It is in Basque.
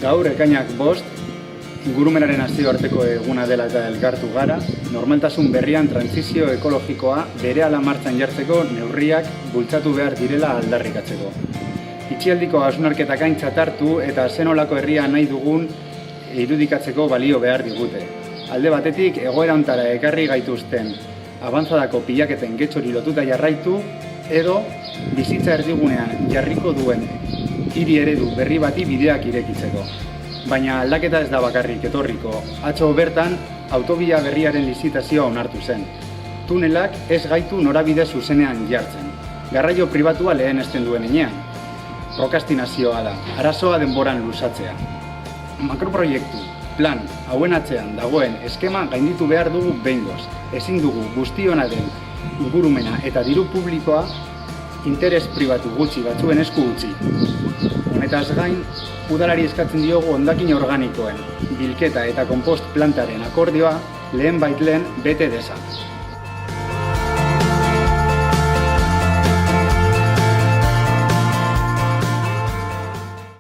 Gaur ekainak 5, ingurumenaren nazioarteko eguna dela eta elkartu gara, normaltasun berrian trantsizio ekologikoa berehala martxan jartzeko neurriak bultzatu behar direla aldarrikatzeko. Itxialdiko hausnarketak aintzat hartu eta zenolako herria nahi dugun irudikatzeko balio behar digute. Alde batetik, egoera hontara ekarri gaituzten abantzadako pilaketen getxori lotuta jarraitu, edo bizitza erdigunean jarriko duen hiri eredu berri bati bideak irekitzeko. Baina aldaketa ez da bakarrik etorriko. Atzo bertan, autobia berriaren lizitazioa onartu zen. Tunelak ez gaitu norabide zuzenean jartzen. Garraio pribatua lehenesten duen enean. Prokastinazioa da, arazoa denboran luzatzea. Makroproiektu, plan, hauen atzean dagoen eskema gainditu behar dugu behingoz. Ezin dugu guztiona den ingurumena eta diru publikoa interes pribatu gutxi batzuen esku utzi. Honetaz gain, udalari eskatzen diogu hondakin organikoen, bilketa eta konpost plantaren akordioa lehen bait lehen bete dezan.